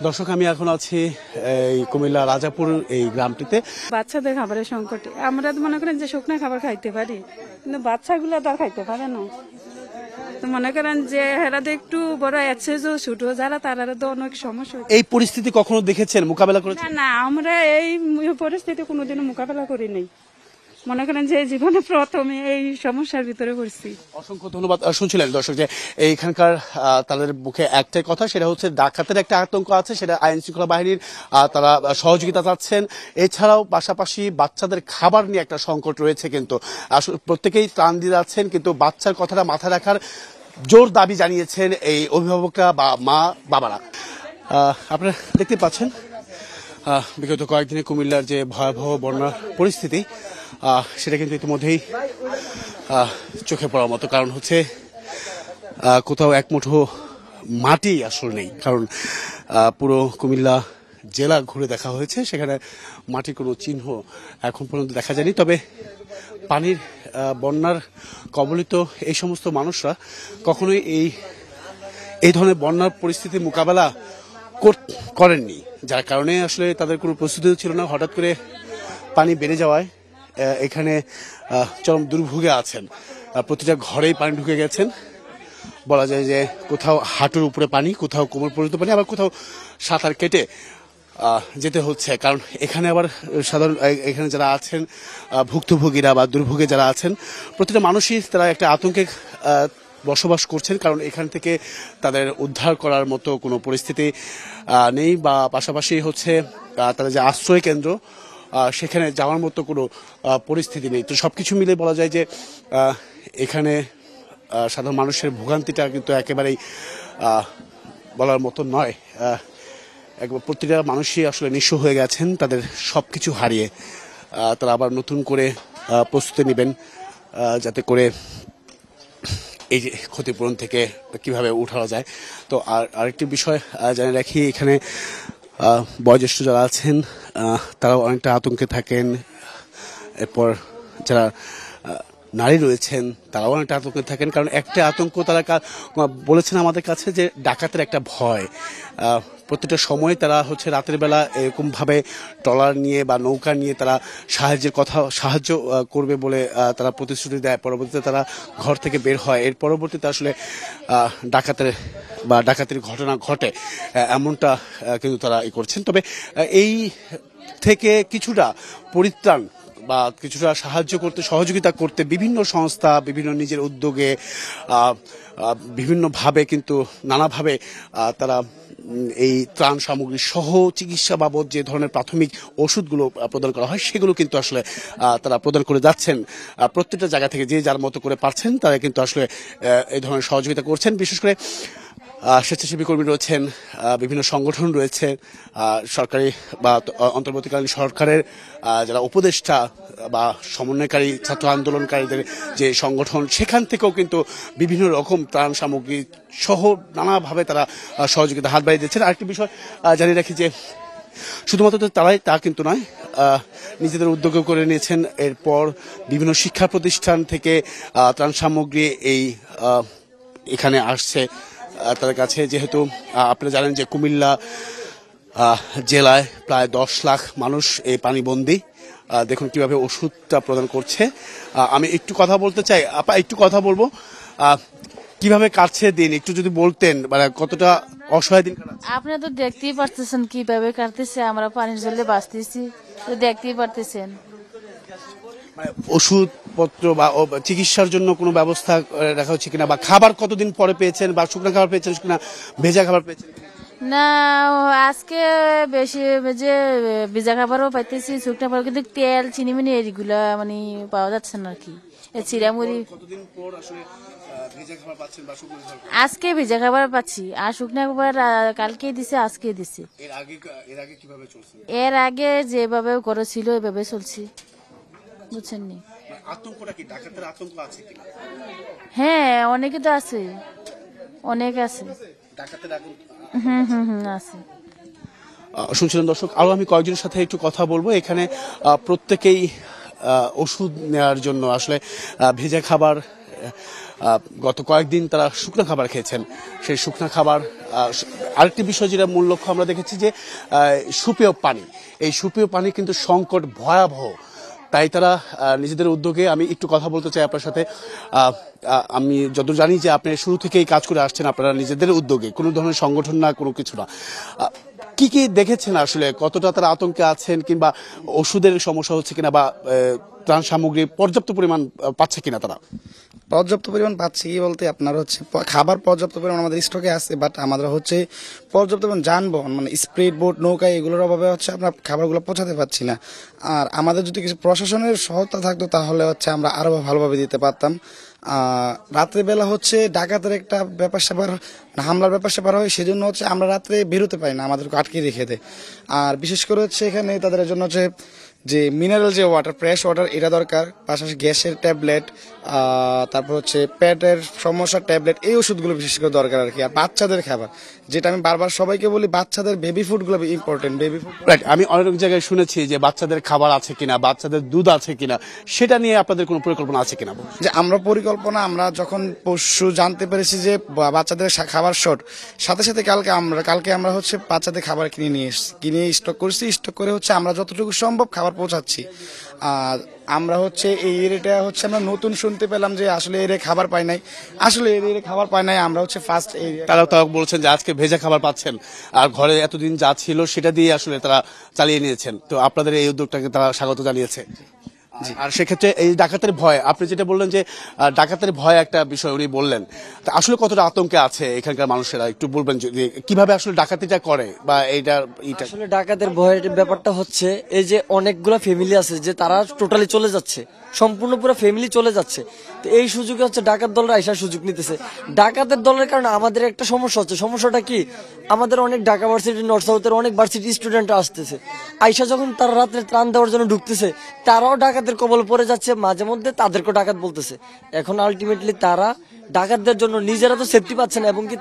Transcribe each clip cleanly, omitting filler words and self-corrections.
দর্শক আমি এখন আছি এই কুমিল্লা রাজাপুর এই গ্রামটিতে। বাচ্চাদের খাবারের সংকটে আমরা তো মনে করেন যে শুকনো খাবার খাইতে পারি, কিন্তু বাচ্চাগুলো তো আর খাইতে পারে না। তো মনে করেন যে হেরা তো একটু বড় এক্সারসাইজও ছোট যারা তারা তো অনেক সমস্যা হচ্ছে। এই পরিস্থিতি কখনো দেখেছেন, মোকাবেলা না করেছেন? না, আমরা এই পরিস্থিতি কোনোদিনও মোকাবেলা করি নাই। মনে করেন যে জীবনে প্রথমে এই সমস্যার ভিতরে পড়ছি। অসংখ্য ধন্যবাদ। শুনছিলেন দর্শক যে এইখানকার তাদের মুখে একটাই কথা, সেটা হচ্ছে ডাকাতের একটা আতঙ্ক আছে, সেটা আইন শৃঙ্খলা বাহিনীর তারা সহযোগিতা চাচ্ছেন। এছাড়াও পাশাপাশি বাচ্চাদের খাবার নিয়ে একটা সংকট রয়েছে, কিন্তু প্রত্যেকেই ত্রাণ দিয়ে যাচ্ছেন, কিন্তু বাচ্চার কথাটা মাথায় রাখার জোর দাবি জানিয়েছেন এই অভিভাবকরা বা মা বাবারা। আপনারা দেখতে পাচ্ছেন বিগত কয়েকদিনে কুমিল্লার যে ভয়াবহ বন্যা পরিস্থিতি সেটা কিন্তু ইতিমধ্যেই চোখে পড়ার মতো। কারণ হচ্ছে কোথাও এক মুঠো মাটি আসলে নেই, কারণ পুরো কুমিল্লা জেলা ঘুরে দেখা হয়েছে, সেখানে মাটির কোনো চিহ্ন এখন পর্যন্ত দেখা যায়নি। তবে পানির বন্যার কবলিত এই সমস্ত মানুষরা কখনোই এই ধরনের বন্যার পরিস্থিতি মোকাবেলা করেননি, যার কারণে আসলে তাদের কোনো প্রস্তুতি ছিল না। হঠাৎ করে পানি বেড়ে যাওয়ায় এখানে চরম দুর্ভোগে আছেন। প্রতিটা ঘরেই পানি ঢুকে গেছেন, বলা যায় যে কোথাও হাঁটুর উপরে পানি, কোথাও কোমর পর্যন্ত পানি, আবার কোথাও সাঁতার কেটে যেতে হচ্ছে। কারণ এখানে আবার সাধারণ এখানে যারা আছেন ভুক্তভোগীরা বা দুর্ভোগে যারা আছেন, প্রতিটা মানুষই তারা একটা আতঙ্কে বসবাস করছেন, কারণ এখান থেকে তাদের উদ্ধার করার মতো কোনো পরিস্থিতি নেই, বা পাশাপাশি হচ্ছে তাদের যে আশ্রয় কেন্দ্র সেখানে যাওয়ার মতো কোনো পরিস্থিতি নেই। তো সবকিছু মিলে বলা যায় যে এখানে সাধারণ মানুষের ভোগান্তিটা কিন্তু একেবারেই বলার মতো নয়। একবার প্রতিটা মানুষই আসলে নিঃস্ব হয়ে গেছেন, তাদের সবকিছু হারিয়ে তারা আবার নতুন করে প্রস্তুতি নেবেন যাতে করে এই যে ক্ষতিপূরণ থেকে কিভাবে উঠানো যায়। তো আরেকটি বিষয় জানিয়ে রাখি, এখানে বয়োজ্যেষ্ঠ যারা আছেন তারাও অনেকটা আতঙ্কে থাকেন। এরপর যারা নারী রয়েছেন তারাও অনেকটা আতঙ্কে থাকেন, কারণ একটা আতঙ্ক তারা বলেছেন আমাদের কাছে যে ডাকাতের একটা ভয়। প্রত্যেকটা সময় তারা হচ্ছে রাতের বেলা এরকমভাবে ট্রলার নিয়ে বা নৌকা নিয়ে তারা সাহায্য করবে বলে তারা প্রতিশ্রুতি দেয়, পরবর্তীতে তারা ঘর থেকে বের হয়, এর পরবর্তীতে আসলে ডাকাতির ঘটনা ঘটে, এমনটা কিন্তু তারা করছেন। তবে এই থেকে কিছুটা পরিত্রাণ বা কিছুটা সহযোগিতা করতে বিভিন্ন সংস্থা বিভিন্ন নিজের উদ্যোগে বিভিন্নভাবে কিন্তু নানাভাবে তারা এই ত্রাণ সামগ্রী সহ চিকিৎসা বাবদ যে ধরনের প্রাথমিক ওষুধগুলো প্রদান করা হয় সেগুলো কিন্তু আসলে তারা প্রদান করে যাচ্ছেন। প্রত্যেকটা জায়গা থেকে যে যার মতো করে পারছেন তারা কিন্তু আসলে এই ধরনের সহযোগিতা করছেন। বিশেষ করে স্বেচ্ছাসেবী কর্মী রয়েছেন, বিভিন্ন সংগঠন রয়েছে, সরকারি বা অন্তর্বর্তীকালীন সরকারের যারা উপদেষ্টা বা সমন্বয়কারী ছাত্র আন্দোলনকারীদের যে সংগঠন, সেখান থেকেও কিন্তু বিভিন্ন রকম ত্রাণ সামগ্রী সহ নানাভাবে তারা সহযোগিতা হাত বাড়িয়ে দিচ্ছেন। আরেকটি বিষয় জানিয়ে রাখি যে শুধুমাত্র তারাই তা কিন্তু নয়, নিজেদের উদ্যোগও করে নিয়েছেন। এরপর বিভিন্ন শিক্ষা প্রতিষ্ঠান থেকে ত্রাণ সামগ্রী এখানে আসছে তাদের কাছে। যেহেতু আপনারা জানেন যে কুমিল্লা জেলায় প্রায় 10 লাখ মানুষ এই পানিবন্দী, দেখুন কিভাবে ওষুধটা প্রদান করছে। আমি একটু কথা বলতে চাই, আপা একটু কথা বলবো, কিভাবে কাটছে দিন একটু যদি বলতেন, মানে কতটা অসহায় দিন কাটাচ্ছে? আপনারা তো দেখতেই পারতেছেন কিভাবে কাটতেছে, আমরা পানির জলে বাঁচতেছি, তো দেখতেই পারতেছেন। ওষুধপত্র বা চিকিৎসার জন্য কোনো ব্যবস্থা রাখা হচ্ছে কিনা, বা খাবার কতদিন পরে পেয়েছেন, বা শুকনো খাবার পেয়েছেন কিনা, ভেজা খাবার পেয়েছেন? না, আজকে বেশি যে ভিজা খাবারও পাইতেছি, শুকনো খাবার, কিন্তু তেল চিনিমিনি এগুলা মানে পাওয়া যাচ্ছে না আর কি। চিরামুড়ি আজকে ভিজা খাবার পাচ্ছি, আর শুকনো খাবার কালকে দিছে, আজকে দিছে। এর আগে যেভাবে করেছিল এভাবে চলছি, বুঝছেন নি? হ্যাঁ, অনেকে তো আছে, অনেক আছে। আছে। শুনছিলেন দর্শক, আরো আমি কয়েকজনের সাথে একটু কথা বলবো। এখানে প্রত্যেকেই ওষুধ নেওয়ার জন্য আসলে ভেজা খাবার গত কয়েকদিন তারা শুকনো খাবার খেয়েছেন। সেই শুকনো খাবার, আরেকটি বিষয় যেটা মূল লক্ষ্য আমরা দেখেছি যে সুপেয় পানি, এই সুপেয় পানি কিন্তু সংকট ভয়াবহ। তাই তারা নিজেদের উদ্যোগে, আমি একটু কথা বলতে চাই আপনার সাথে। আমি যতদূর জানি যে আপনি শুরু থেকেই কাজ করে আসছেন আপনারা নিজেদের উদ্যোগে, কোনো ধরনের সংগঠন না, কোনো কিছু না। কি কি দেখেছেন আসলে, কতটা তারা আতঙ্কে আছেন, কিংবা ওষুধের সমস্যা হচ্ছে কিনা, বা ত্রাণ সামগ্রী পর্যাপ্ত পরিমাণ পাচ্ছে কিনা তারা? পর্যাপ্ত পরিমাণ পাচ্ছি কি বলতে আপনার হচ্ছে খাবার পর্যাপ্ত পরিমাণ আমাদের স্টকে আছে, বাট আমাদের হচ্ছে পর্যাপ্ত পরিমাণ যানবাহন মানে স্পিড বোট, নৌকা এগুলোর অভাবে হচ্ছে আমরা খাবারগুলো পৌঁছাতে পারছি না। আর আমাদের যদি কিছু প্রশাসনের সহায়তা থাকতো তাহলে হচ্ছে আমরা আরো ভালোভাবে দিতে পারতাম। রাত্রেবেলা হচ্ছে ডাকাতের একটা ব্যাপার স্যাপার, হামলার ব্যাপার স্যাপার হয়, সেজন্য হচ্ছে আমরা রাত্রে বেরোতে পারি না, আমাদেরকে আটকে রেখে দেয়। আর বিশেষ করে হচ্ছে এখানে তাদের জন্য হচ্ছে যে মিনারেল যে ওয়াটার, ফ্রেশ ওয়াটার এটা দরকার, পাশাপাশি গ্যাসের ট্যাবলেট, তারপর হচ্ছে পেটের সমস্যার ট্যাবলেট, এই ওষুধগুলো বিশেষ করে দরকার আর কি। আর বাচ্চাদের খাবার, যেটা আমি বারবার সবাইকে বলি, বাচ্চাদের বেবি ফুডগুলো ইম্পর্টেন্ট। বেবি ফুড রাইট, আমি অনেক জায়গায় শুনেছি যে বাচ্চাদের খাবার আছে কিনা, বাচ্চাদের দুধ আছে কিনা, সেটা নিয়ে আপনাদের কোনো পরিকল্পনা আছে কিনা? যে আমরা পরিকল্পনা, আমরা যখন পরশু জানতে পেরেছি যে বাচ্চাদের খাবার শর্ট, সাথে সাথে কালকে আমরা হচ্ছে বাচ্চাদের খাবার কিনে স্টক করছি। স্টক করে হচ্ছে আমরা যতটুকু সম্ভব খাবার পৌঁছাচ্ছি। আর আমরা হচ্ছে এই এরিয়াটা হচ্ছে আমরা নতুন শুনতে পেলাম যে আসলে এরিয়া খাবার পায় নাই, আসলে এরিয়া খাবার পায় নাই। আমরা হচ্ছে ফার্স্ট এরিয়া, তারাও বলছেন যে আজকে ভেজা খাবার পাচ্ছেন, আর ঘরে এতদিন যা ছিল সেটা দিয়ে আসলে তারা চালিয়ে নিয়েছেন। তো আপনাদের এই উদ্যোগটাকে তারা স্বাগত জানিয়েছে। আর সেক্ষেত্রে এই ডাকাতের ভয়, আপনি যেটা বললেন যে ডাকাতের ভয় একটা বিষয় উনি বললেন, তা আসলে কতটা আতঙ্কে আছে এখানকার মানুষেরা, একটু বলবেন যে কিভাবে আসলে ডাকাতিটা করে, বা এইটা আসলে ডাকাতের ভয়ের ব্যাপারটা হচ্ছে এই যে অনেকগুলো ফ্যামিলি আছে যে তারা টোটালি চলে যাচ্ছে, সম্পূর্ণ পুরো ফ্যামিলি চলে যাচ্ছে। তো এই সুযোগে হচ্ছে ডাকাত দলরা আইসার সুযোগ নিতেছে। ডাকাতের দলের কারণে আমাদের একটা সমস্যা হচ্ছে। সমস্যাটা কি, আমাদের অনেক ঢাকা ভার্সিটি, নর্থ সাউথের অনেক ভার্সিটি স্টুডেন্টরা আসতেছে, আইসা যখন তারা রাত্রে ত্রাণ দেওয়ার জন্য ঢুকতেছে, তারাও ডাকাতের কবলে পড়ে যাচ্ছে, মাঝে মধ্যে তাদেরকেও ডাকাত বলতেছে। এখন আলটিমেটলি তারা ডাকাতদের জন্য নিজেরা তো সেফটি পাচ্ছে না, এবং কি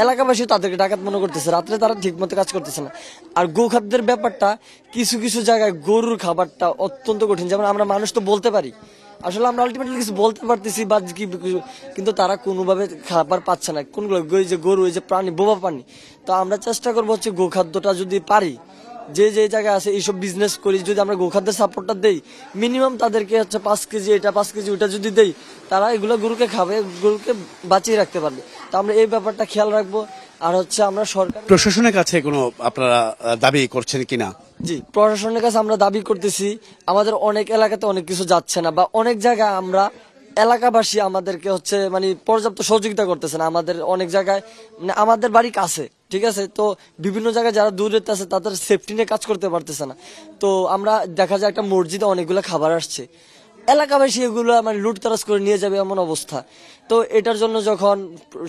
এলাকাবাসী তাদেরকে ডাকাত মনে করতেছে, রাত্রে তারা ঠিক মতো কাজ করতেছে না। আর গোখাদ্যের ব্যাপারটা, কিছু কিছু জায়গায় গরুর খাবারটা অত্যন্ত কঠিন। যেমন আমরা মানুষ তো বলতে পারি, আসলে আমরা আলটিমেটলি কিছু বলতে পারতেছি বা কি, কিন্তু তারা কোনোভাবে খাবার পাচ্ছে না। কোনগুলো, ওই যে গরু, ওই যে প্রাণী, বোবা প্রাণী। তো আমরা চেষ্টা করবো হচ্ছে গোখাদ্যটা যদি পারি, যে যে জায়গায় আছে এইসব বিজনেস করি, যদি আমরা গোখাদ্যের সাপোর্টটা দেই, মিনিমাম তাদেরকে হচ্ছে 5 কেজি এটা, 5 কেজি ওটা যদি দেই, তারা এগুলো গরুকে খাবে, গরুকে বাঁচিয়ে রাখতে পারবে। তো আমরা এই ব্যাপারটা খেয়াল রাখবো। আর হচ্ছে আমরা সরকার, প্রশাসনের কাছে কোনো আপনারা দাবি করছেন কিনা? জি, প্রশাসনের কাছে আমরা দাবি করতেছি। আমাদের অনেক এলাকাতে অনেক কিছু যাচ্ছে না, বা অনেক জায়গায় আমরা এলাকাবাসী আমাদেরকে হচ্ছে মানে পর্যাপ্ত সহযোগিতা করতেছে না। আমাদের অনেক জায়গায় মানে আমাদের বাড়ি কাছে, ঠিক আছে, তো বিভিন্ন জায়গায় যারা দূরে আছে তাদের সেফটি নিয়ে কাজ করতে পারতেছে না। তো আমরা দেখা যায় একটা মসজিদে অনেকগুলো খাবার আসছে, এলাকাবাসী এগুলো মানে লুটতরাজ করে নিয়ে যাবে এমন অবস্থা। তো এটার জন্য যখন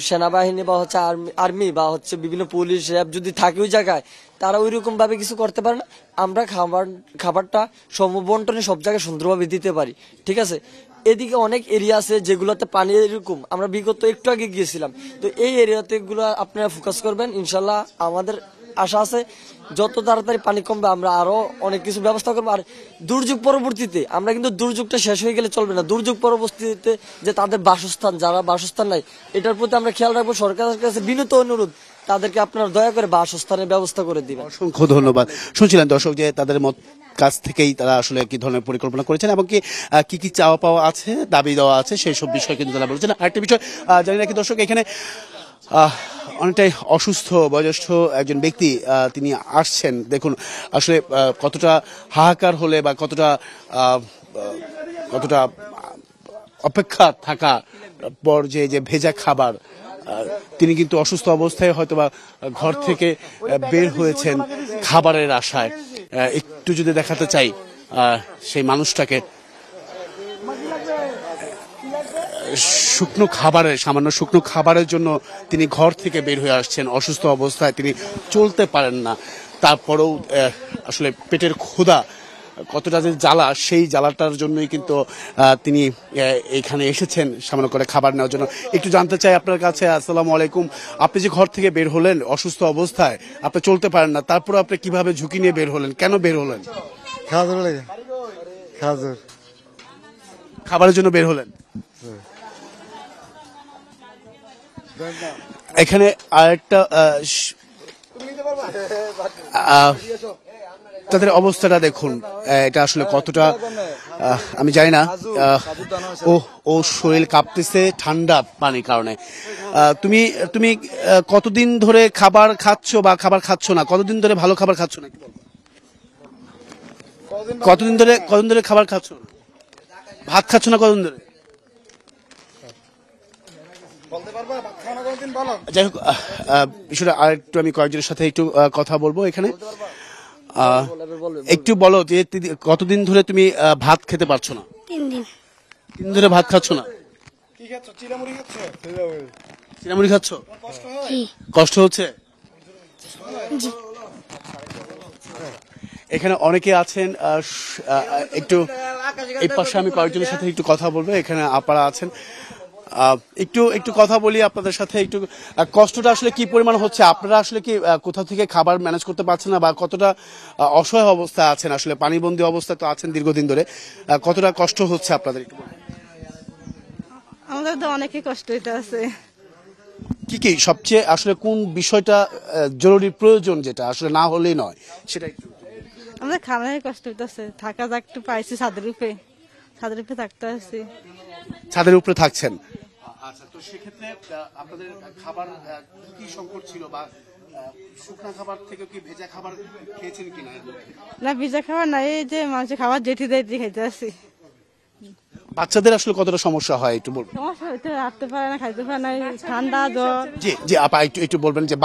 সেনাবাহিনী বা হচ্ছে আর্মি বা হচ্ছে বিভিন্ন পুলিশ র্যাব যদি থাকে ওই জায়গায়, তারা ওই রকম ভাবে কিছু করতে পারে না। আমরা খাবারটা সমবন্টনে সব জায়গায় সুন্দরভাবে দিতে পারি, ঠিক আছে। এদিকে অনেক এরিয়া আছে যেগুলোতে পানি এরকম, আমরা বিগত একটু আগে গিয়েছিলাম। তো এই এরিয়াতে গুলো আপনারা ফোকাস করবেন, ইনশাল্লাহ আমাদের আশা আছে যত তাড়াতাড়ি পানি কমবে আমরা আরো অনেক কিছু ব্যবস্থা করবো। আর দুর্যোগ পরবর্তীতে আমরা কিন্তু, দুর্যোগটা শেষ হয়ে গেলে চলবে না, দুর্যোগ পরবর্তীতে যে তাদের বাসস্থান, যারা বাসস্থান নাই, এটার প্রতি আমরা খেয়াল রাখবো। সরকারের কাছে বিনীত অনুরোধ, তাদেরকে আপনারা দয়া করে বাসস্থানের ব্যবস্থা করে দিবেন। অসংখ্য ধন্যবাদ। শুনছিলেন দর্শক যে তাদের মত কাছ থেকেই তারা আসলে কি ধরনের পরিকল্পনা করেছেন, এবং কি কি চাওয়া পাওয়া আছে, দাবি দেওয়া আছে, সেই সব বিষয় কিন্তু তারা বলেছেন। আরেকটা বিষয় জানি নাকি দর্শক, এখানে অনেকটাই অসুস্থ বয়োজ্যেষ্ঠ একজন ব্যক্তি তিনি আসছেন। দেখুন আসলে কতটা হাহাকার হলে বা কতটা অপেক্ষা থাকা পর যে ভেজা খাবার, তিনি কিন্তু অসুস্থ অবস্থায় হয়তোবা ঘর থেকে বের হয়েছেন খাবারের আশায়। একটু যদি দেখাতে চাই সেই মানুষটাকে, সামান্য শুকনো খাবারের জন্য তিনি ঘর থেকে বের হয়ে আসছেন। অসুস্থ অবস্থায় তিনি চলতে পারেন না, তারপরেও আসলে পেটের ক্ষুধা কতটা যে জ্বালা, সেই জ্বালাটার জন্যই কিন্তু তিনি এখানে এসেছেন সামান্য করে খাবার নেওয়ার জন্য। একটু জানতে চাই আপনার কাছে, আসসালামু আলাইকুম, আপনি যে ঘর থেকে বের হলেন অসুস্থ অবস্থায়, আপনি চলতে পারেন না, তারপরে আপনি কিভাবে ঝুঁকি নিয়ে বের হলেন, কেন বের হলেন? খাজুর খাবারের জন্য বের হলেন। এখানে আরেকটা তাদের অবস্থাটা দেখুন, এটা আসলে কতটা আমি জানি না। ও শরীর কাঁপতেছে ঠান্ডা পানির কারণে। তুমি তুমি কতদিন ধরে খাবার খাচ্ছ বা খাবার খাচ্ছ না? কতদিন ধরে ভালো খাবার খাচ্ছ না? কতদিন ধরে খাবার খাচ্ছ না? ভাত খাচ্ছ না কতদিন ধরে? যাই হোক, বিষয়টা আরেকটু আমি কয়েকজনের সাথে একটু কথা বলবো এখানে। একটু বলো যে কতদিন ধরে তুমি ভাত খেতে পারছো না? 3 দিন। 3 দিন ধরে ভাত খাচ্ছ না? চিড়ামুড়ি খাচ্ছ? জি। কষ্ট হচ্ছে? জি। এখানে অনেকে আছেন, একটু এই পাশে আমি কয়েকজনের সাথে একটু কথা বলবো। এখানে আপারা আছেন, একটু কথা বলি আপনাদের সাথে। একটু কষ্টটা আসলে কি পরিমাণ হচ্ছে? আপনারা আসলে কি কোথাও থেকে খাবার ম্যানেজ করতে পারছেন না, বা কতটা অসহায় অবস্থায় আছেন? আসলে পানিবন্দী অবস্থায় তো আছেন দীর্ঘদিন ধরে, কতটা কষ্ট হচ্ছে আপনাদের? আমাদের তো অনেকই কষ্ট হইতে আছে। কি সবচেয়ে আসলে কোন বিষয়টা জরুরি প্রয়োজন, যেটা আসলে না হলেই নয়, সেটা একটু। আমাদের খানায় কষ্ট হইতেছে, থাকা যা একটু পাইছি ছাদের উপরে থাকতে আছি। ছাদের উপরে থাকছেন? আচ্ছা, তো সেক্ষেত্রে আপনাদের খাবার কি সংকট ছিল, বা শুকনা খাবার থেকে কি ভেজা খাবার খেয়েছেন কিনা? না, ভিজা খাবার নাই, এই যে মানুষের খাবার জেঠি দিয়ে খাইতে আছি। বাচ্চাদের আসলে কতটা সমস্যা হয় একটু বলবেন? সমস্যা হইতে রাখতে পারে না, খাইতে পারে না, ঠান্ডা জ্বর। জি জি আপা, একটু বলবেন যে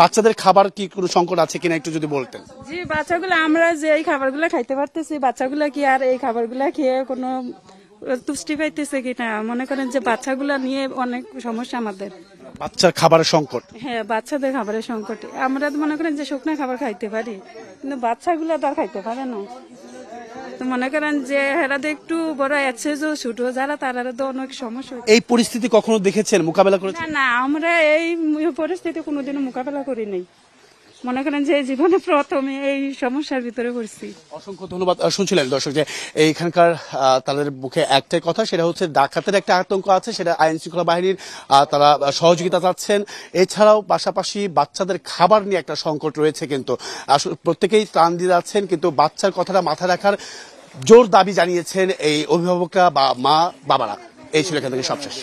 বাচ্চাদের খাবার কি কোনো সংকট আছে কিনা, একটু যদি বলতেন। জি, বাচ্চাগুলো আমরা যে এই খাবারগুলো খাইতে পারতেছি, বাচ্চাগুলো কি আর এই খাবারগুলো খেয়ে কোনো তুষ্টি পাইতেছে কিনা? মনে করেন যে বাচ্চাগুলো নিয়ে অনেক সমস্যা আমাদের। বাচ্চার খাবারের সংকট? হ্যাঁ, বাচ্চাদের খাবারের সংকটে আমরা তো মনে করেন যে শুকনা খাবার খাইতে পারি, কিন্তু বাচ্চাগুলো তো আর খাইতে পারে না। তো মনে করেন যে হেরা তো একটু বড় আছে, যে ছোট যারা তারা তো অনেক সমস্যা। এই পরিস্থিতি কখনো দেখেছেন, মোকাবেলা না করেছেন? না, আমরা এই পরিস্থিতি কোনোদিনও মোকাবেলা করি নাই। মনে করেন যে জীবনে প্রথমে এই সমস্যার ভিতরে পড়ছি। অসংখ্য ধন্যবাদ। শুনছিলেন দর্শক যে এইখানকার তাদের মুখে একটাই কথা, সেটা হচ্ছে ডাকাতের একটা আতঙ্ক আছে, সেটা আইন শৃঙ্খলা বাহিনীর তারা সহযোগিতা চাচ্ছেন। এছাড়াও পাশাপাশি বাচ্চাদের খাবার নিয়ে একটা সংকট রয়েছে, কিন্তু আসলে প্রত্যেকেই ত্রাণ দিয়ে যাচ্ছেন, কিন্তু বাচ্চার কথাটা মাথায় রাখার জোর দাবি জানিয়েছেন এই অভিভাবকরা বা মা বাবারা। এই ছিল এখান থেকে সবশেষ।